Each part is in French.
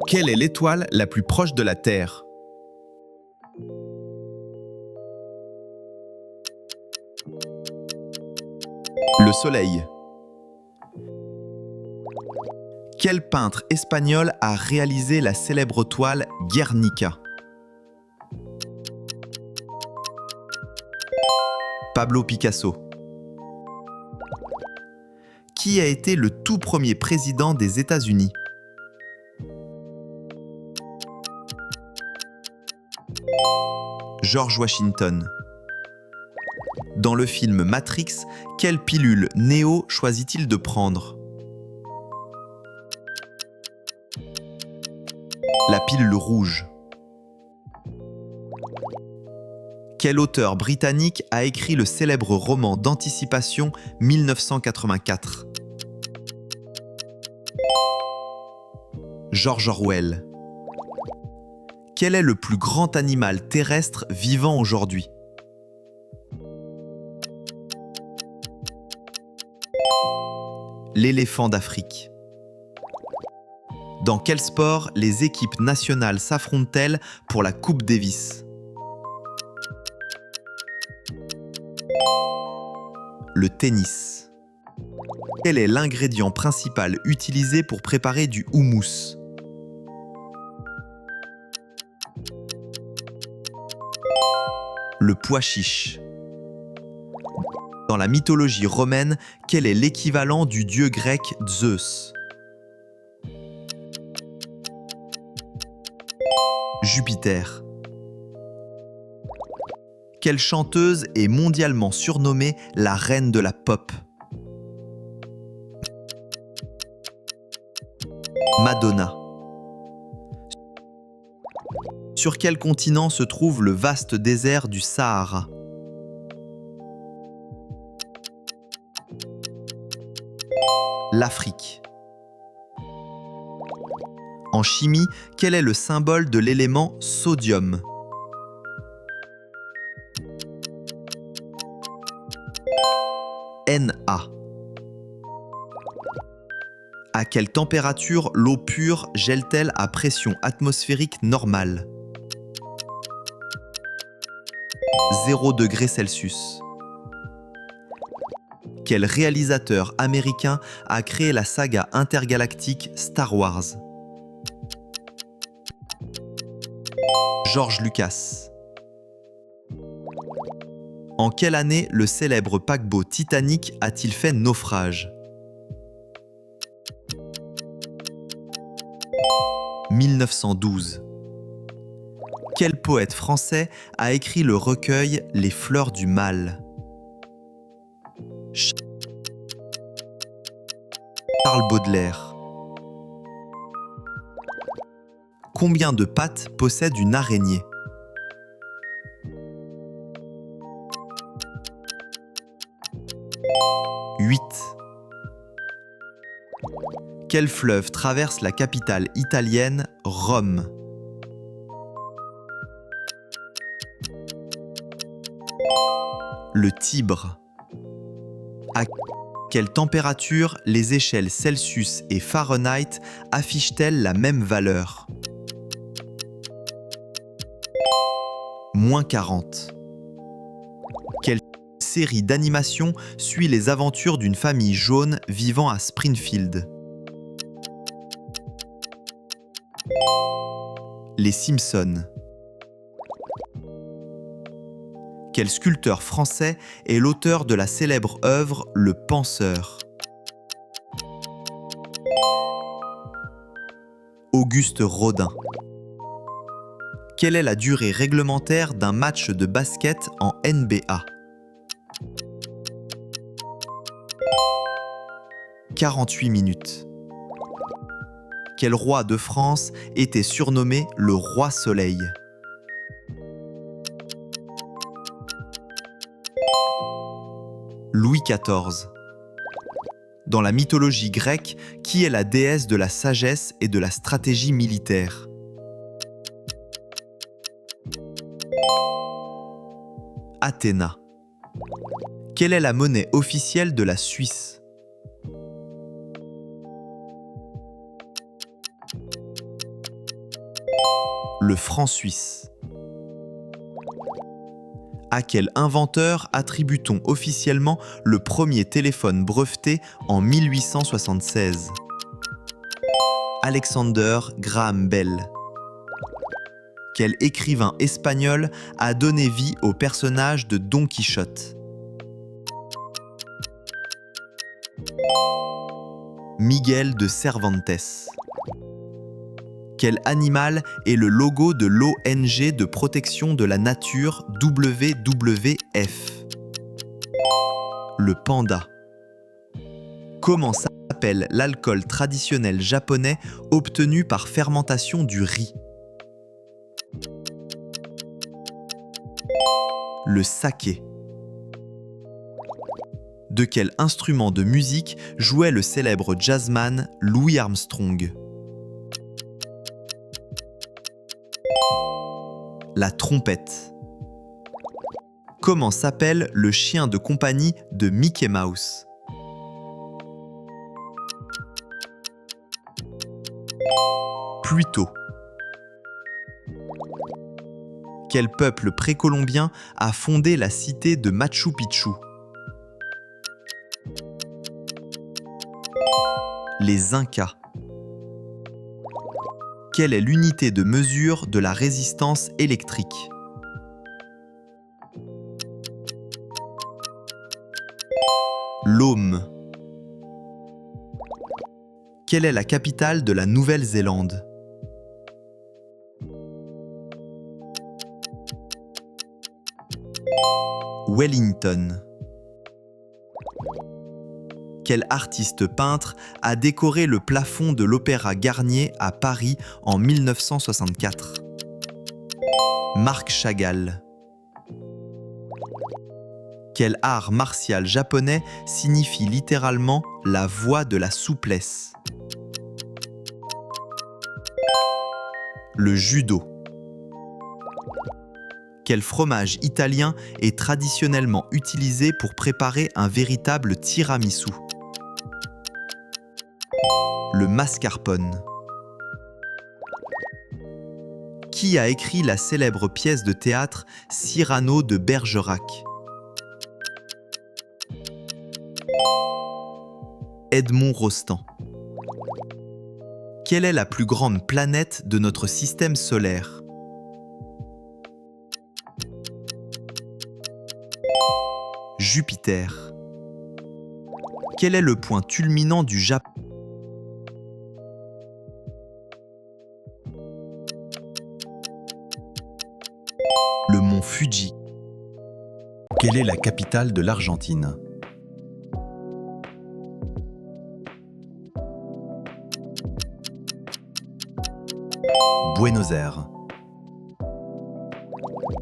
Quelle est l'étoile la plus proche de la Terre? Le Soleil. Quel peintre espagnol a réalisé la célèbre toile Guernica? Pablo Picasso. Qui a été le tout premier président des États-Unis? George Washington. Dans le film Matrix, quelle pilule Neo choisit-il de prendre? La pilule rouge. Quel auteur britannique a écrit le célèbre roman d'anticipation 1984? George Orwell. Quel est le plus grand animal terrestre vivant aujourd'hui? L'éléphant d'Afrique. Dans quel sport les équipes nationales s'affrontent-elles pour la Coupe Davis? Le tennis. Quel est l'ingrédient principal utilisé pour préparer du houmous? Le pois chiche. Dans la mythologie romaine, quel est l'équivalent du dieu grec Zeus? Jupiter. Quelle chanteuse est mondialement surnommée la reine de la pop? Madonna. Sur quel continent se trouve le vaste désert du Sahara? L'Afrique. En chimie, quel est le symbole de l'élément sodium? Na. À quelle température l'eau pure gèle-t-elle à pression atmosphérique normale? 0 degrés Celsius. Quel réalisateur américain a créé la saga intergalactique Star Wars? George Lucas. En quelle année le célèbre paquebot Titanic a-t-il fait naufrage? 1912. Quel poète français a écrit le recueil Les Fleurs du Mal? Charles Baudelaire. Combien de pattes possède une araignée? 8. Quel fleuve traverse la capitale italienne, Rome? Le Tibre. À quelle température les échelles Celsius et Fahrenheit affichent-elles la même valeur? -40. Quelle série d'animation suit les aventures d'une famille jaune vivant à Springfield? Les Simpsons. Quel sculpteur français est l'auteur de la célèbre œuvre Le Penseur? Auguste Rodin. Quelle est la durée réglementaire d'un match de basket en NBA? 48 minutes. Quel roi de France était surnommé le Roi Soleil? Louis XIV. Dans la mythologie grecque, qui est la déesse de la sagesse et de la stratégie militaire? Athéna. Quelle est la monnaie officielle de la Suisse? Le franc suisse. À quel inventeur attribue-t-on officiellement le premier téléphone breveté en 1876 ? Alexander Graham Bell. Quel écrivain espagnol a donné vie au personnage de Don Quichotte ? Miguel de Cervantes. Quel animal est le logo de l'ONG de protection de la nature WWF ? Le panda. Comment s'appelle l'alcool traditionnel japonais obtenu par fermentation du riz ? Le saké. De quel instrument de musique jouait le célèbre jazzman Louis Armstrong ? La trompette. Comment s'appelle le chien de compagnie de Mickey Mouse ? Pluto. Quel peuple précolombien a fondé la cité de Machu Picchu ? Les Incas. Quelle est l'unité de mesure de la résistance électrique ? L'ohm. Quelle est la capitale de la Nouvelle-Zélande ? Wellington. Quel artiste peintre a décoré le plafond de l'Opéra Garnier à Paris en 1964 ? Marc Chagall. Quel art martial japonais signifie littéralement la voie de la souplesse ? Le judo. Quel fromage italien est traditionnellement utilisé pour préparer un véritable tiramisu ? Le mascarpone. Qui a écrit la célèbre pièce de théâtre Cyrano de Bergerac ? Edmond Rostand. Quelle est la plus grande planète de notre système solaire ? Jupiter. Quel est le point culminant du Japon ? Le mont Fuji. Quelle est la capitale de l'Argentine ? Buenos Aires.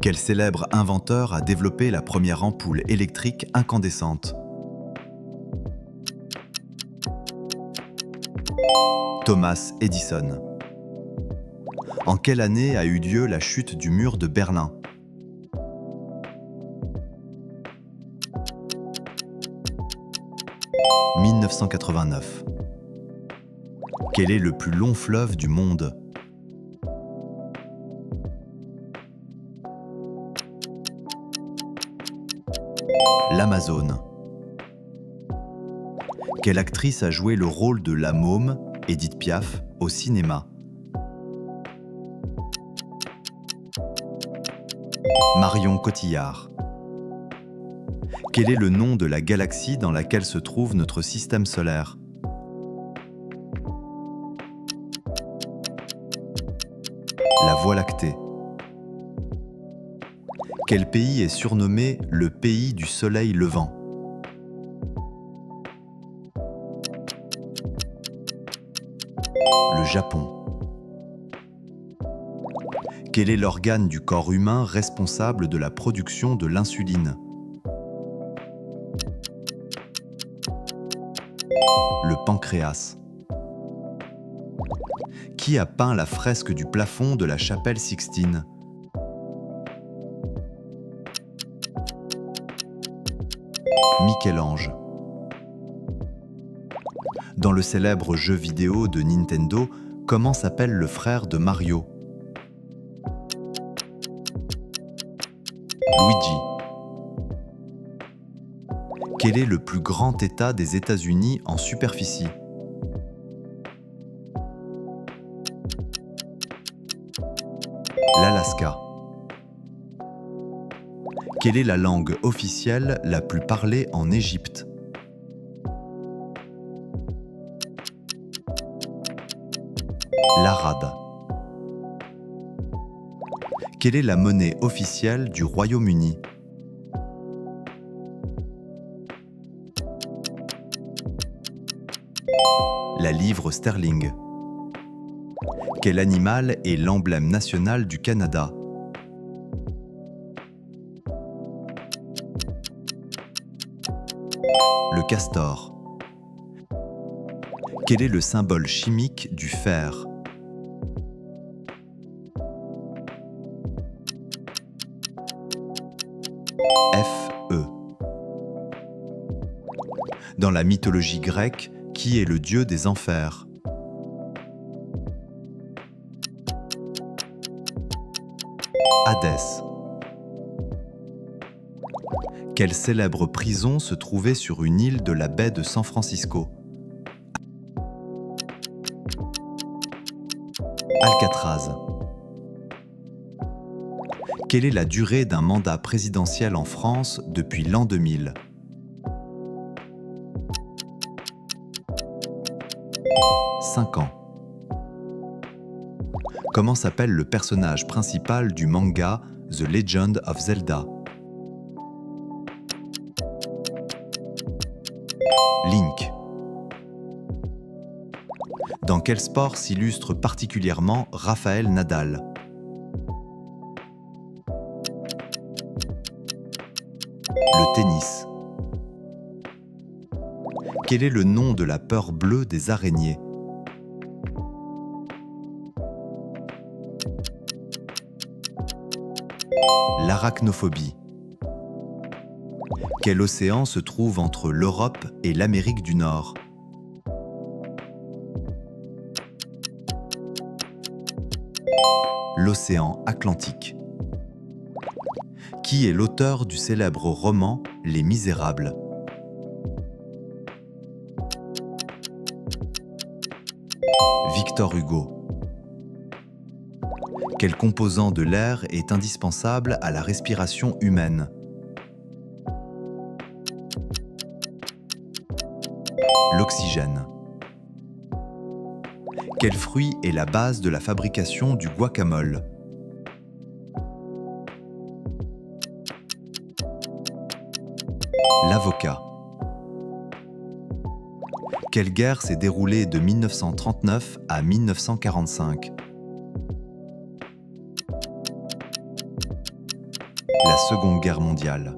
Quel célèbre inventeur a développé la première ampoule électrique incandescente ? Thomas Edison. En quelle année a eu lieu la chute du mur de Berlin ? « 1989. Quel est le plus long fleuve du monde ? L'Amazone. Quelle actrice a joué le rôle de la môme, Édith Piaf, au cinéma ? Marion Cotillard. Quel est le nom de la galaxie dans laquelle se trouve notre système solaire ? La Voie lactée. Quel pays est surnommé le pays du soleil levant ? Le Japon. Quel est l'organe du corps humain responsable de la production de l'insuline ? Le pancréas. Qui a peint la fresque du plafond de la chapelle Sixtine ? Michel-Ange. Dans le célèbre jeu vidéo de Nintendo, comment s'appelle le frère de Mario ? Luigi. Quel est le plus grand État des États-Unis en superficie? L'Alaska. Quelle est la langue officielle la plus parlée en Égypte? L'arabe. Quelle est la monnaie officielle du Royaume-Uni? La livre sterling. Quel animal est l'emblème national du Canada? Le castor. Quel est le symbole chimique du fer? Fe. Dans la mythologie grecque, qui est le dieu des enfers? Hadès. Quelle célèbre prison se trouvait sur une île de la baie de San Francisco? Alcatraz. Quelle est la durée d'un mandat présidentiel en France depuis l'an 2000? 5 ans. Comment s'appelle le personnage principal du manga The Legend of Zelda? Link. Dans quel sport s'illustre particulièrement Rafael Nadal? Le tennis. Quel est le nom de la peur bleue des araignées? L'arachnophobie. Quel océan se trouve entre l'Europe et l'Amérique du Nord? L'océan Atlantique. Qui est l'auteur du célèbre roman Les Misérables? Victor Hugo. Quel composant de l'air est indispensable à la respiration humaine? L'oxygène. Quel fruit est la base de la fabrication du guacamole? L'avocat. Quelle guerre s'est déroulée de 1939 à 1945? La Seconde Guerre mondiale.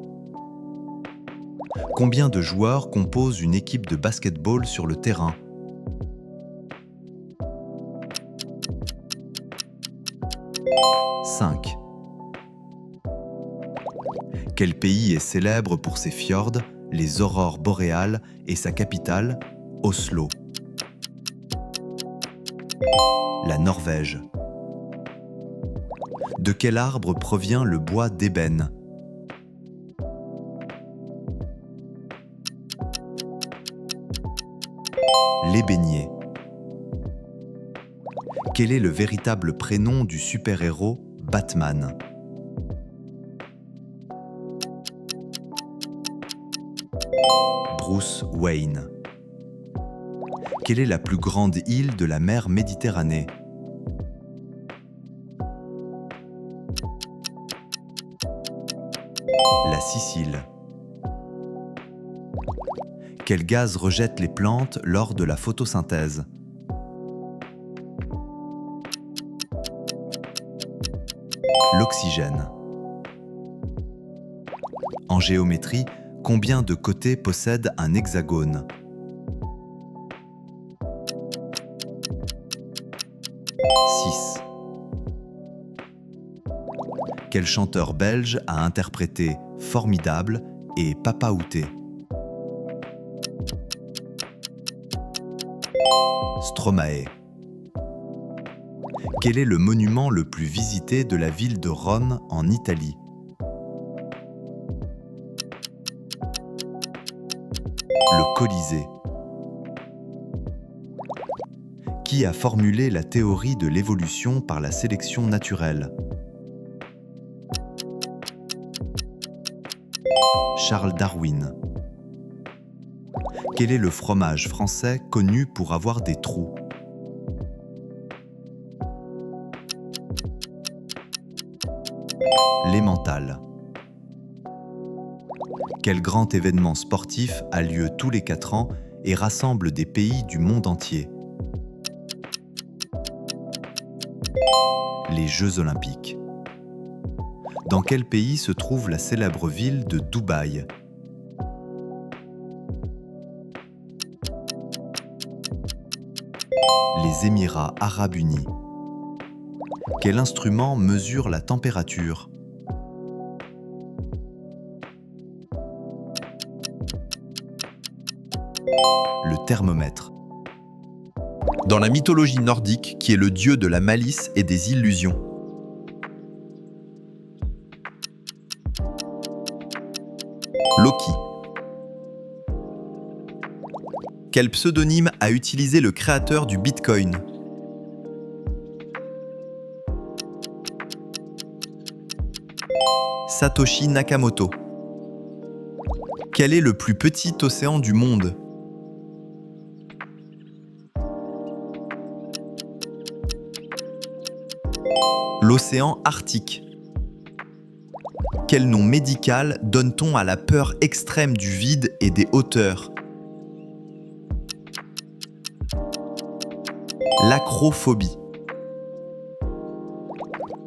Combien de joueurs composent une équipe de basket-ball sur le terrain? 5. Quel pays est célèbre pour ses fjords, les aurores boréales et sa capitale, Oslo? La Norvège. De quel arbre provient le bois d'ébène? L'ébénier. Quel est le véritable prénom du super-héros Batman? Bruce Wayne. Quelle est la plus grande île de la mer Méditerranée? La Sicile. Quel gaz rejettent les plantes lors de la photosynthèse? L'oxygène. En géométrie, combien de côtés possède un hexagone? 6. Quel chanteur belge a interprété Formidable et Papa Outé? Stromae. Quel est le monument le plus visité de la ville de Rome en Italie? Le Colisée. Qui a formulé la théorie de l'évolution par la sélection naturelle? Charles Darwin. Quel est le fromage français connu pour avoir des trous? L'Emmental. Quel grand événement sportif a lieu tous les 4 ans et rassemble des pays du monde entier? Les Jeux Olympiques. Dans quel pays se trouve la célèbre ville de Dubaï? Les Émirats arabes unis. Quel instrument mesure la température? Le thermomètre. Dans la mythologie nordique, qui est le dieu de la malice et des illusions? Loki. Quel pseudonyme a utilisé le créateur du Bitcoin? Satoshi Nakamoto. Quel est le plus petit océan du monde? L'océan Arctique. Quel nom médical donne-t-on à la peur extrême du vide et des hauteurs? L'acrophobie.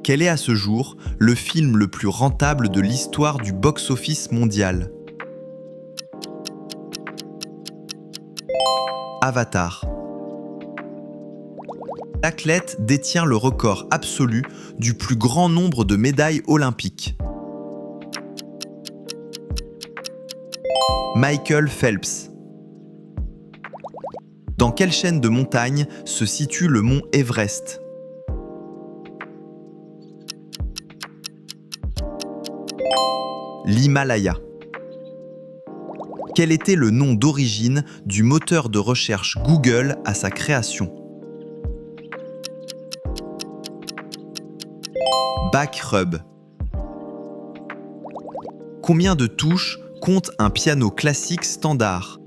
Quel est à ce jour le film le plus rentable de l'histoire du box-office mondial? Avatar. L'athlète détient le record absolu du plus grand nombre de médailles olympiques. Michael Phelps. Dans quelle chaîne de montagnes se situe le mont Everest? L'Himalaya. Quel était le nom d'origine du moteur de recherche Google à sa création? Backrub. Combien de touches compte un piano classique standard?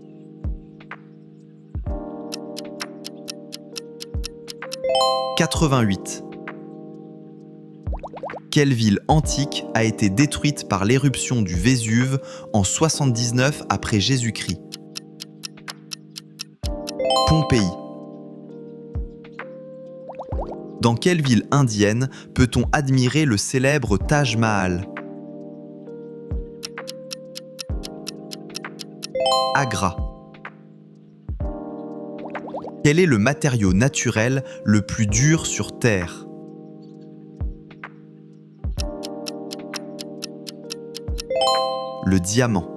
88. Quelle ville antique a été détruite par l'éruption du Vésuve en 79 après Jésus-Christ? Pompéi. Dans quelle ville indienne peut-on admirer le célèbre Taj Mahal? Agra. Quel est le matériau naturel le plus dur sur Terre? Le diamant.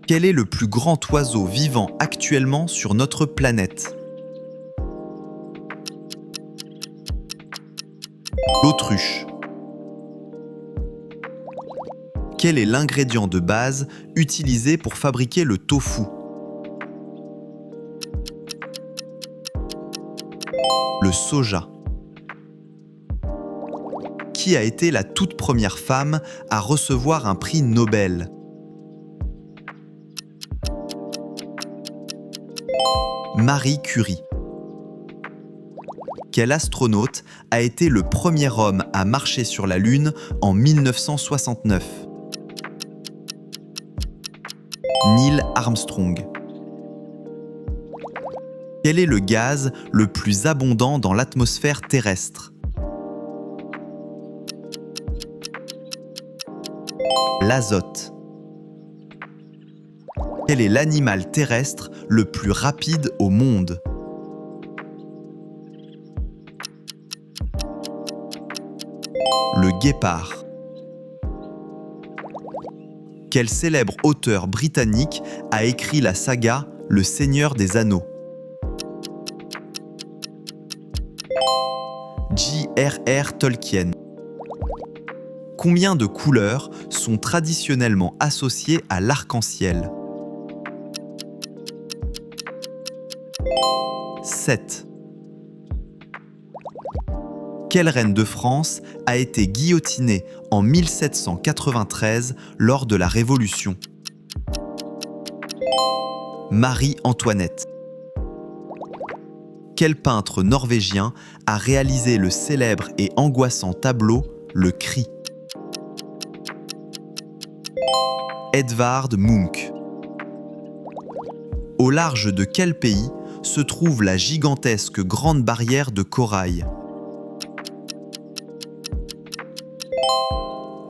Quel est le plus grand oiseau vivant actuellement sur notre planète? L'autruche. Quel est l'ingrédient de base utilisé pour fabriquer le tofu? Le soja. Qui a été la toute première femme à recevoir un prix Nobel? Marie Curie. Quel astronaute a été le premier homme à marcher sur la Lune en 1969? Neil Armstrong. Quel est le gaz le plus abondant dans l'atmosphère terrestre? L'azote. Quel est l'animal terrestre le plus rapide au monde? Le guépard. Quel célèbre auteur britannique a écrit la saga Le Seigneur des Anneaux? J.R.R. Tolkien. Combien de couleurs sont traditionnellement associées à l'arc-en-ciel? 7. Quelle reine de France a été guillotinée en 1793 lors de la Révolution? Marie-Antoinette. Quel peintre norvégien a réalisé le célèbre et angoissant tableau Le Cri? Edvard Munch. Au large de quel pays se trouve la gigantesque Grande Barrière de Corail?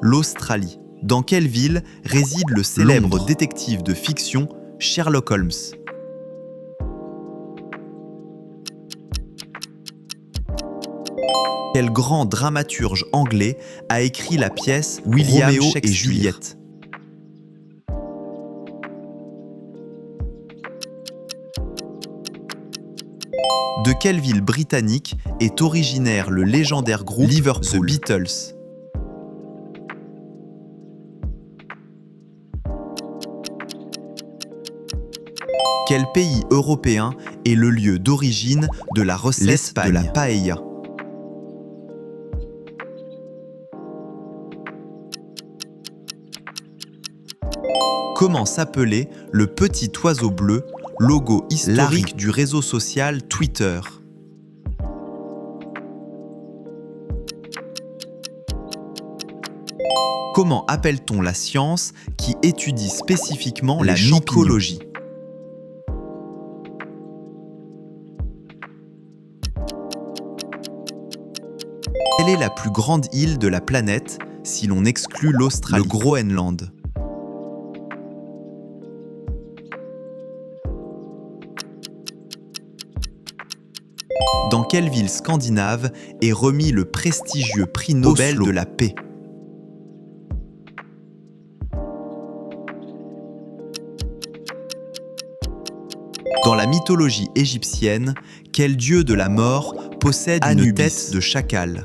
L'Australie. Dans quelle ville réside le célèbre Londres. détective de fiction Sherlock Holmes? Quel grand dramaturge anglais a écrit la pièce William Roméo et Shakespeare. Juliette? De quelle ville britannique est originaire le légendaire groupe The Beatles? Quel pays européen est le lieu d'origine de la recette de la paella? Comment s'appelait le petit oiseau bleu, logo historique du réseau social Twitter? Comment appelle-t-on la science qui étudie spécifiquement la mycologie? Quelle est la plus grande île de la planète si l'on exclut l'Australie? Le Groenland. Dans quelle ville scandinave est remis le prestigieux prix Nobel de la paix? Dans la mythologie égyptienne, quel dieu de la mort possède une tête de chacal?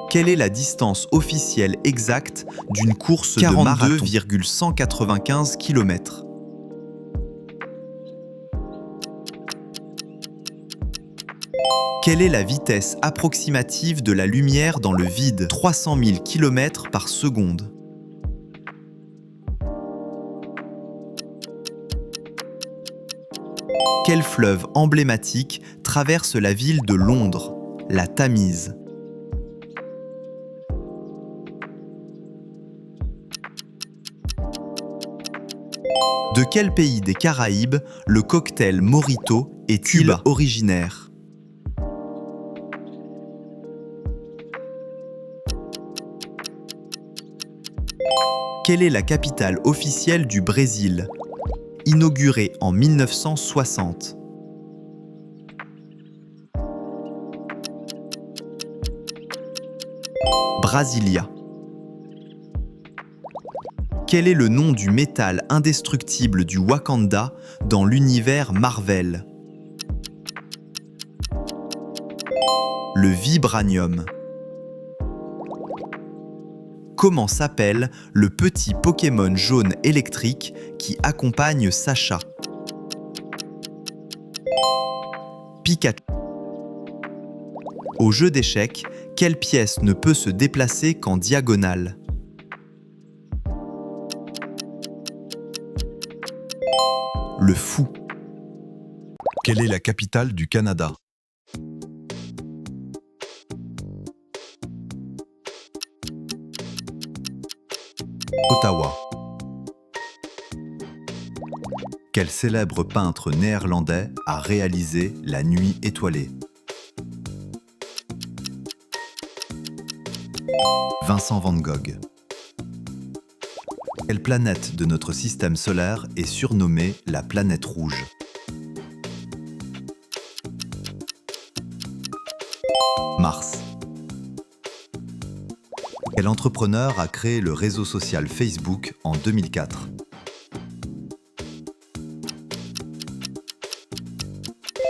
Quelle est la distance officielle exacte d'une course de marathon? 42,195 km. Quelle est la vitesse approximative de la lumière dans le vide? 300 000 km par seconde. Quel fleuve emblématique traverse la ville de Londres? La Tamise. De quel pays des Caraïbes le cocktail Mojito est-il originaire? Quelle est la capitale officielle du Brésil? Inaugurée en 1960. Brasilia. Quel est le nom du métal indestructible du Wakanda dans l'univers Marvel? Le vibranium. Comment s'appelle le petit Pokémon jaune électrique qui accompagne Sacha? Pikachu. Au jeu d'échecs, quelle pièce ne peut se déplacer qu'en diagonale? Le fou. Quelle est la capitale du Canada? Ottawa. Quel célèbre peintre néerlandais a réalisé La Nuit étoilée? Vincent van Gogh. Quelle planète de notre système solaire est surnommée la planète rouge? Mars. Quel entrepreneur a créé le réseau social Facebook en 2004?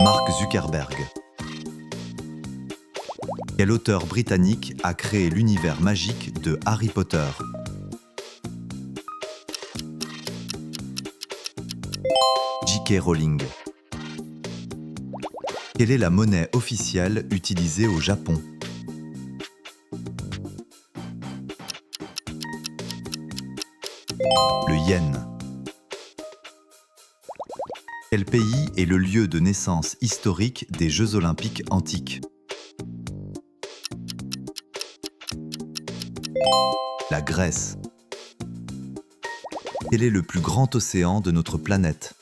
Mark Zuckerberg. Quel auteur britannique a créé l'univers magique de Harry Potter? J.K. Rowling. Quelle est la monnaie officielle utilisée au Japon? Le yen. Quel pays est le lieu de naissance historique des Jeux olympiques antiques? La Grèce. Quel est le plus grand océan de notre planète?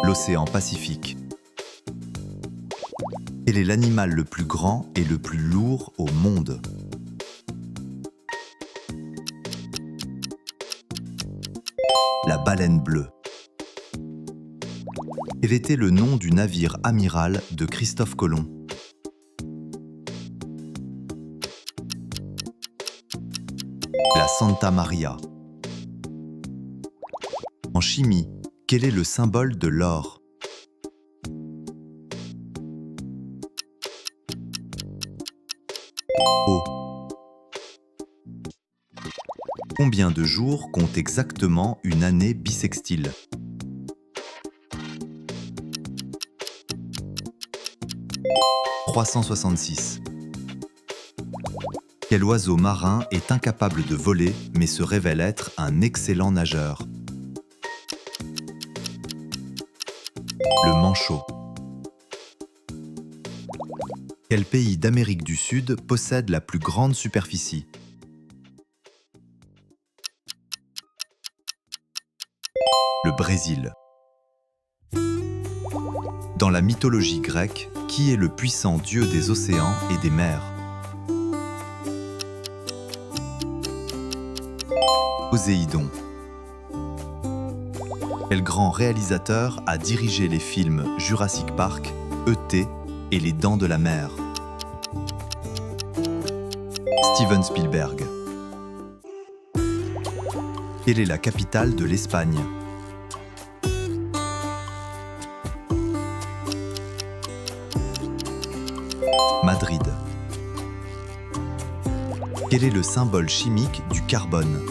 L'océan Pacifique. Quel est l'animal le plus grand et le plus lourd au monde? La baleine bleue. Quel était le nom du navire amiral de Christophe Colomb? La Santa Maria. En chimie, quel est le symbole de l'or? O. Combien de jours compte exactement une année bissextile? « 366. Quel oiseau marin est incapable de voler mais se révèle être un excellent nageur? Le manchot. Quel pays d'Amérique du Sud possède la plus grande superficie? Le Brésil. Dans la mythologie grecque, qui est le puissant dieu des océans et des mers? Poséidon. Quel grand réalisateur a dirigé les films Jurassic Park, E.T. et Les Dents de la Mer? Steven Spielberg. Quelle est la capitale de l'Espagne? Madrid. Quel est le symbole chimique du carbone?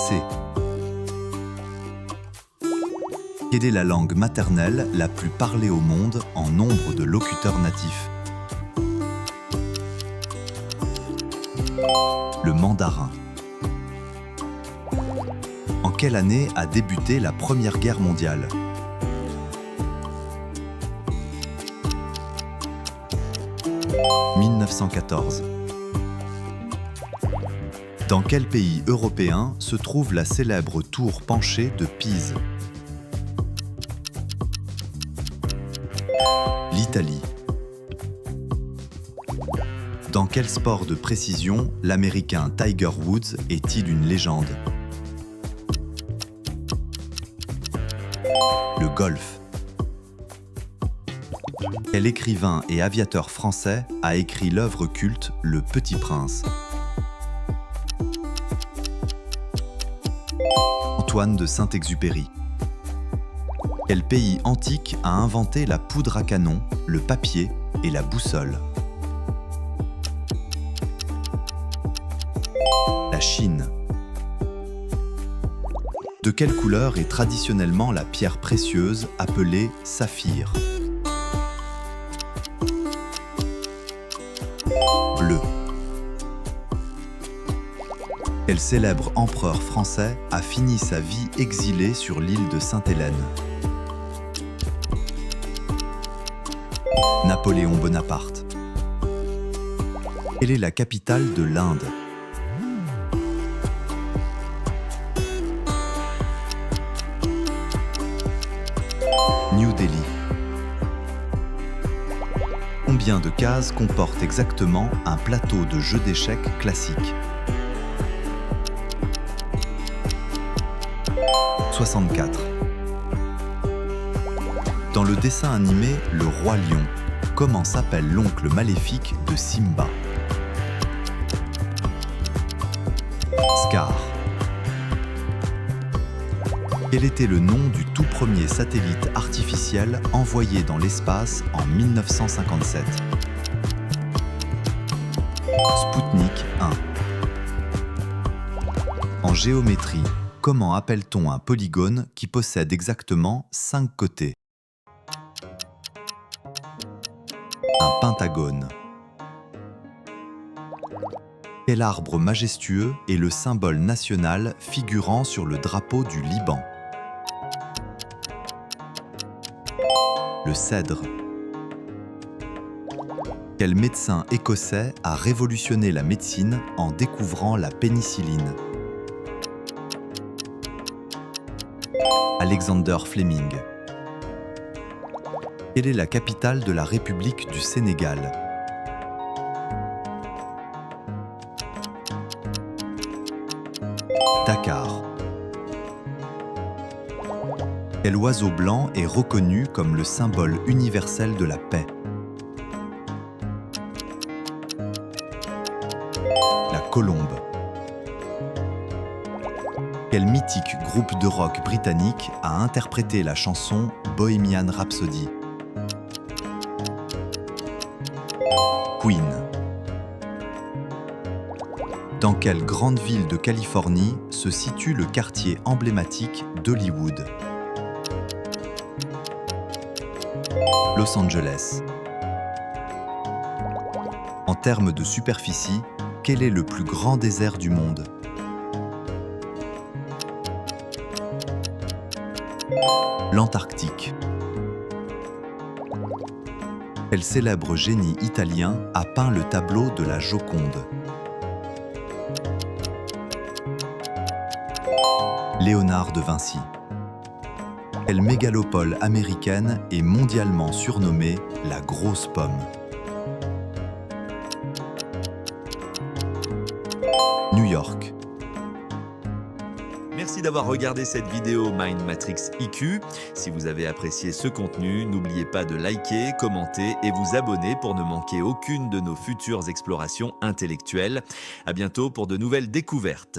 C. Quelle est la langue maternelle la plus parlée au monde en nombre de locuteurs natifs? Le mandarin. En quelle année a débuté la Première Guerre mondiale? « 1914. Dans quel pays européen se trouve la célèbre tour penchée de Pise? L'Italie. Dans quel sport de précision l'Américain Tiger Woods est-il une légende? Le golf. Quel écrivain et aviateur français a écrit l'œuvre culte Le Petit Prince? Antoine de Saint-Exupéry. Quel pays antique a inventé la poudre à canon, le papier et la boussole? La Chine. De quelle couleur est traditionnellement la pierre précieuse appelée saphir? Bleu. Quel célèbre empereur français a fini sa vie exilé sur l'île de Sainte-Hélène? Napoléon Bonaparte. Quelle est la capitale de l'Inde? New Delhi. Combien de cases comporte exactement un plateau de jeu d'échecs classique? 64. Dans le dessin animé Le Roi Lion, Comment s'appelle l'oncle maléfique de Simba? Scar. Quel était le nom du tout premier satellite artificiel envoyé dans l'espace en 1957? Spoutnik 1. En géométrie, comment appelle-t-on un polygone qui possède exactement 5 côtés? Un pentagone. Quel arbre majestueux est le symbole national figurant sur le drapeau du Liban? Le cèdre. Quel médecin écossais a révolutionné la médecine en découvrant la pénicilline? Alexander Fleming. Quelle est la capitale de la République du Sénégal? Dakar. Quel oiseau blanc est reconnu comme le symbole universel de la paix? La colombe. Quel mythique groupe de rock britannique a interprété la chanson Bohemian Rhapsody? Queen. Dans quelle grande ville de Californie se situe le quartier emblématique d'Hollywood? Los Angeles. En termes de superficie, quel est le plus grand désert du monde? L'Antarctique. Quel célèbre génie italien a peint le tableau de la Joconde? Léonard de Vinci. Quelle mégalopole américaine est mondialement surnommée la Grosse Pomme? New York. Merci d'avoir regardé cette vidéo Mind Matrix IQ. Si vous avez apprécié ce contenu, n'oubliez pas de liker, commenter et vous abonner pour ne manquer aucune de nos futures explorations intellectuelles. À bientôt pour de nouvelles découvertes.